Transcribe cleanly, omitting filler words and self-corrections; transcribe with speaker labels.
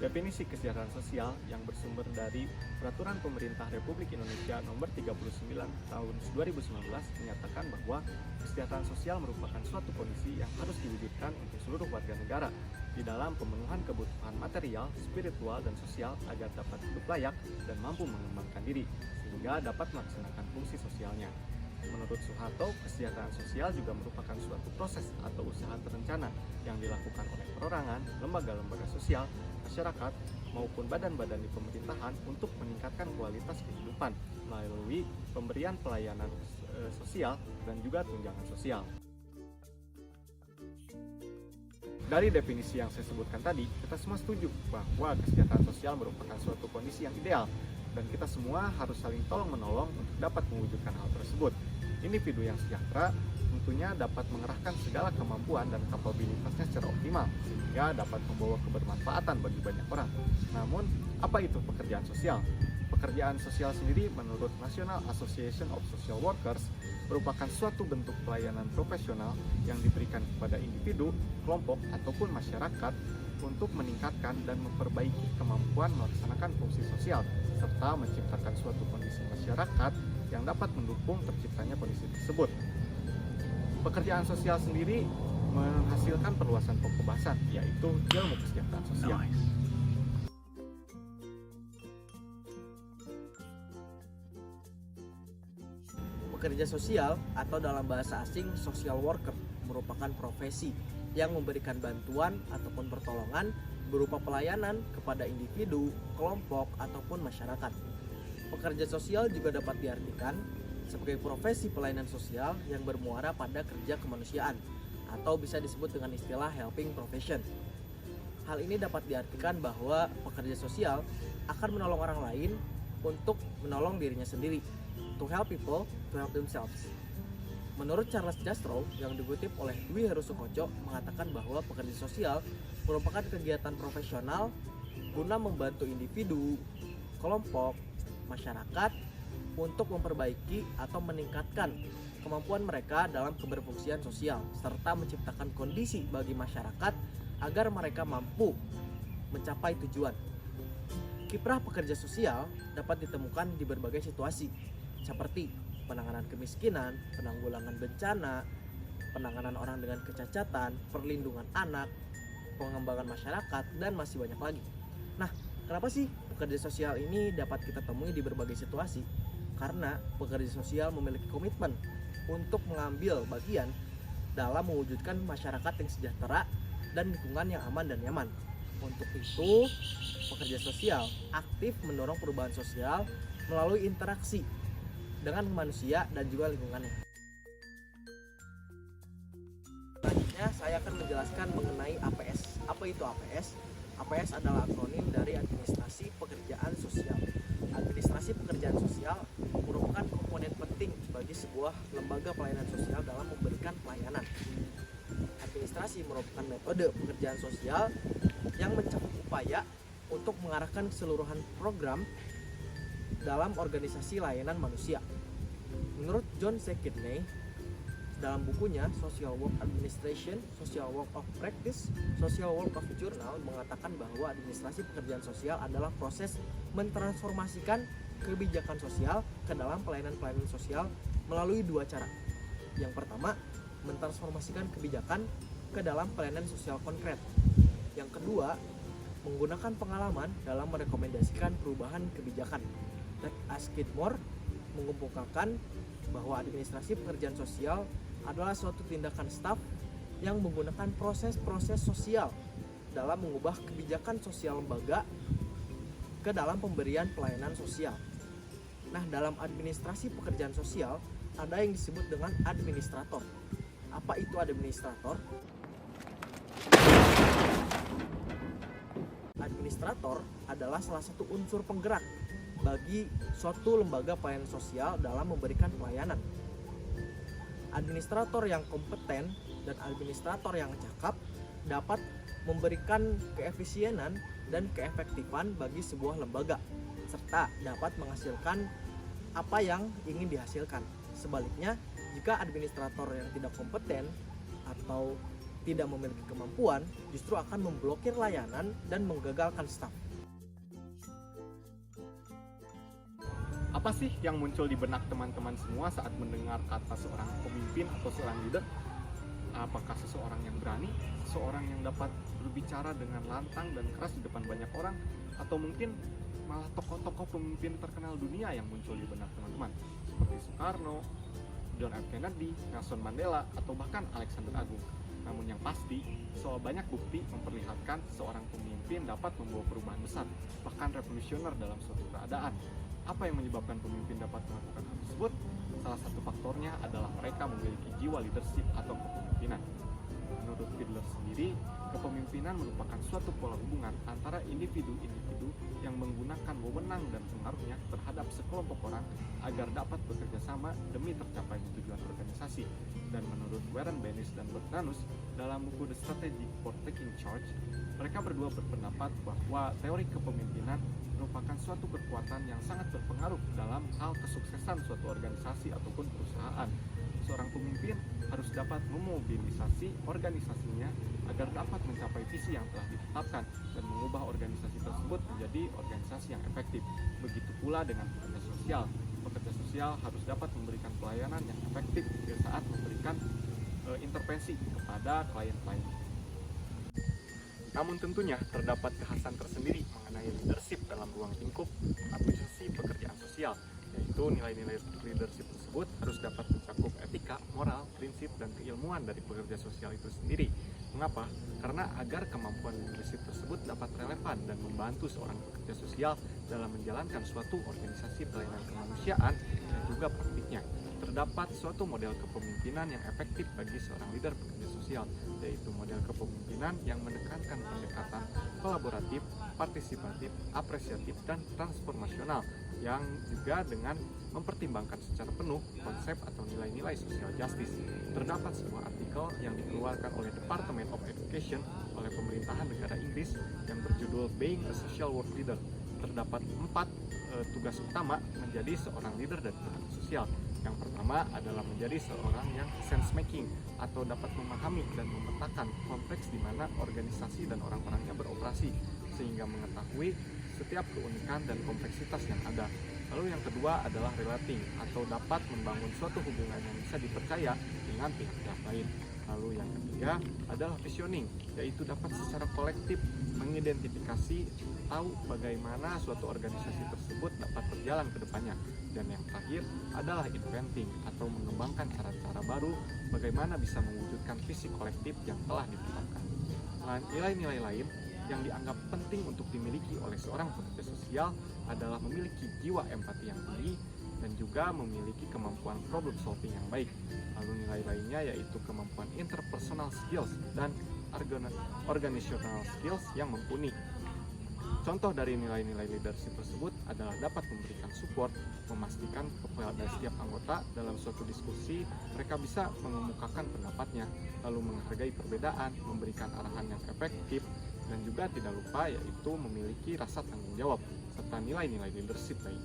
Speaker 1: Definisi kesejahteraan sosial yang bersumber dari Peraturan Pemerintah Republik Indonesia Nomor 39 Tahun 2019 menyatakan bahwa kesejahteraan sosial merupakan suatu kondisi yang harus diwujudkan untuk seluruh warga negara di dalam pemenuhan kebutuhan material, spiritual, dan sosial agar dapat hidup layak dan mampu mengembangkan diri sehingga dapat melaksanakan fungsi sosialnya. Menurut Soeharto, kesejahteraan sosial juga merupakan suatu proses atau usaha terencana yang dilakukan oleh perorangan, lembaga-lembaga sosial, masyarakat, maupun badan-badan di pemerintahan untuk meningkatkan kualitas kehidupan melalui pemberian pelayanan sosial dan juga tunjangan sosial. Dari definisi yang saya sebutkan tadi, kita semua setuju bahwa kesejahteraan sosial merupakan suatu kondisi yang ideal dan kita semua harus saling tolong-menolong untuk dapat mewujudkan hal tersebut. Individu yang sejahtera tentunya dapat mengerahkan segala kemampuan dan kapabilitasnya secara optimal sehingga dapat membawa kebermanfaatan bagi banyak orang. Namun, apa itu pekerjaan sosial? Pekerjaan sosial sendiri menurut National Association of Social Workers merupakan suatu bentuk pelayanan profesional yang diberikan kepada individu, kelompok, ataupun masyarakat untuk meningkatkan dan memperbaiki kemampuan melaksanakan fungsi sosial serta menciptakan suatu kondisi masyarakat yang dapat mendukung terciptanya kondisi tersebut. Pekerjaan sosial sendiri menghasilkan perluasan pembahasan, yaitu ilmu kesejahteraan sosial.
Speaker 2: Pekerja sosial atau dalam bahasa asing social worker merupakan profesi yang memberikan bantuan ataupun pertolongan berupa pelayanan kepada individu, kelompok, ataupun masyarakat. Pekerja sosial juga dapat diartikan sebagai profesi pelayanan sosial yang bermuara pada kerja kemanusiaan atau bisa disebut dengan istilah helping profession. Hal ini dapat diartikan bahwa pekerja sosial akan menolong orang lain untuk menolong dirinya sendiri, to help people to help themselves. Menurut Charles Jastrow yang dikutip oleh Dwi Heru Sukoco mengatakan bahwa pekerja sosial merupakan kegiatan profesional guna membantu individu, kelompok, masyarakat untuk memperbaiki atau meningkatkan kemampuan mereka dalam keberfungsian sosial serta menciptakan kondisi bagi masyarakat agar mereka mampu mencapai tujuan. Kiprah pekerja sosial dapat ditemukan di berbagai situasi seperti penanganan kemiskinan, penanggulangan bencana, penanganan orang dengan kecacatan, perlindungan anak, pengembangan masyarakat, dan masih banyak lagi. Nah, kenapa sih pekerja sosial ini dapat kita temui di berbagai situasi? Karena pekerja sosial memiliki komitmen untuk mengambil bagian dalam mewujudkan masyarakat yang sejahtera dan lingkungan yang aman dan nyaman. Untuk itu, pekerja sosial aktif mendorong perubahan sosial melalui interaksi dengan manusia dan juga lingkungannya. Selanjutnya saya akan menjelaskan mengenai APS. Apa itu APS? APS adalah akronim dari Administrasi Pekerjaan Sosial. Administrasi Pekerjaan Sosial merupakan komponen penting bagi sebuah lembaga pelayanan sosial dalam memberikan pelayanan. Administrasi merupakan metode pekerjaan sosial yang mencakup upaya untuk mengarahkan keseluruhan program dalam organisasi layanan manusia. Menurut John C. Kidney, dalam bukunya Social Work Administration, Social Work of Practice, Social Work of Journal mengatakan bahwa administrasi pekerjaan sosial adalah proses mentransformasikan kebijakan sosial ke dalam pelayanan-pelayanan sosial melalui dua cara. Yang pertama, mentransformasikan kebijakan ke dalam pelayanan sosial konkret. Yang kedua, menggunakan pengalaman dalam merekomendasikan perubahan kebijakan. Let us get more mengemukakan bahwa administrasi pekerjaan sosial adalah suatu tindakan staf yang menggunakan proses-proses sosial dalam mengubah kebijakan sosial lembaga ke dalam pemberian pelayanan sosial. Nah, dalam administrasi pekerjaan sosial ada yang disebut dengan administrator. Apa itu administrator? Administrator adalah salah satu unsur penggerak bagi suatu lembaga pelayanan sosial dalam memberikan pelayanan. Administrator yang kompeten dan administrator yang cakap dapat memberikan keefisienan dan keefektifan bagi sebuah lembaga, serta dapat menghasilkan apa yang ingin dihasilkan. Sebaliknya, jika administrator yang tidak kompeten atau tidak memiliki kemampuan justru akan memblokir layanan dan menggagalkan staf.
Speaker 1: Apa sih yang muncul di benak teman-teman semua saat mendengar kata seorang pemimpin atau seorang leader? Apakah seseorang yang berani, seseorang yang dapat berbicara dengan lantang dan keras di depan banyak orang, atau mungkin malah tokoh-tokoh pemimpin terkenal dunia yang muncul di benak teman-teman, seperti Soekarno, John F. Kennedy, Nelson Mandela, atau bahkan Alexander Agung. Namun yang pasti, soal banyak bukti memperlihatkan seorang pemimpin dapat membawa perubahan besar, bahkan revolusioner dalam suatu keadaan. Apa yang menyebabkan pemimpin dapat melakukan hal tersebut? Salah satu faktornya adalah mereka memiliki jiwa leadership atau kepemimpinan. Menurut Fiedler sendiri, kepemimpinan merupakan suatu pola hubungan antara individu-individu yang menggunakan wewenang dan pengaruhnya terhadap sekelompok orang agar dapat bekerja sama demi tercapainya tujuan organisasi. Dan menurut Warren Bennis dan Bernanus, dalam buku The Strategy for Taking Charge, mereka berdua berpendapat bahwa teori kepemimpinan merupakan suatu kekuatan yang sangat berpengaruh dalam hal kesuksesan suatu organisasi ataupun perusahaan. Seorang pemimpin harus dapat memobilisasi organisasinya agar dapat mencapai visi yang telah ditetapkan dan mengubah organisasi tersebut menjadi organisasi yang efektif. Begitu pula dengan pekerja sosial. Pekerja sosial harus dapat memberikan pelayanan yang efektif pada saat memberikan intervensi kepada klien-klien. Namun tentunya terdapat kekhasan tersendiri mengenai leadership dalam ruang lingkup administrasi pekerjaan sosial, yaitu nilai-nilai leadership tersebut harus dapat mencakup etika, moral, prinsip, dan keilmuan dari pekerja sosial itu sendiri. Mengapa? Karena agar kemampuan leadership tersebut dapat relevan dan membantu seorang pekerja sosial dalam menjalankan suatu organisasi pelayanan kemanusiaan dan juga praktiknya. Terdapat suatu model kepemimpinan yang efektif bagi seorang leader pekerja sosial, yaitu model kepemimpinan yang menekankan pendekatan kolaboratif, partisipatif, apresiatif, dan transformasional, yang juga dengan mempertimbangkan secara penuh konsep atau nilai-nilai social justice. Terdapat sebuah artikel yang dikeluarkan oleh Department of Education oleh pemerintahan negara Inggris yang berjudul Being a Social Work Leader. Terdapat 4 tugas utama menjadi seorang leader dan pekerja sosial. Yang pertama adalah menjadi seorang yang sense making atau dapat memahami dan memetakan konteks di mana organisasi dan orang-orangnya beroperasi sehingga mengetahui setiap keunikan dan kompleksitas yang ada. Lalu yang kedua adalah relating atau dapat membangun suatu hubungan yang bisa dipercaya dengan pihak-pihak lain. Lalu yang ketiga adalah visioning, yaitu dapat secara kolektif mengidentifikasi tahu bagaimana suatu organisasi tersebut dapat berjalan ke depannya. Dan yang terakhir adalah inventing atau mengembangkan cara-cara baru bagaimana bisa mewujudkan visi kolektif yang telah ditetapkan. Nilai-nilai lain yang dianggap penting untuk dimiliki oleh seorang pekerja sosial adalah memiliki jiwa empati yang tinggi dan juga memiliki kemampuan problem solving yang baik. Lalu nilai lainnya yaitu kemampuan interpersonal skills dan organizational skills yang mumpuni. Contoh dari nilai-nilai leadership tersebut adalah dapat memberikan support, memastikan kepada setiap anggota dalam suatu diskusi mereka bisa mengemukakan pendapatnya, lalu menghargai perbedaan, memberikan arahan yang efektif, dan juga tidak lupa yaitu memiliki rasa tanggung jawab serta nilai-nilai leadership baik.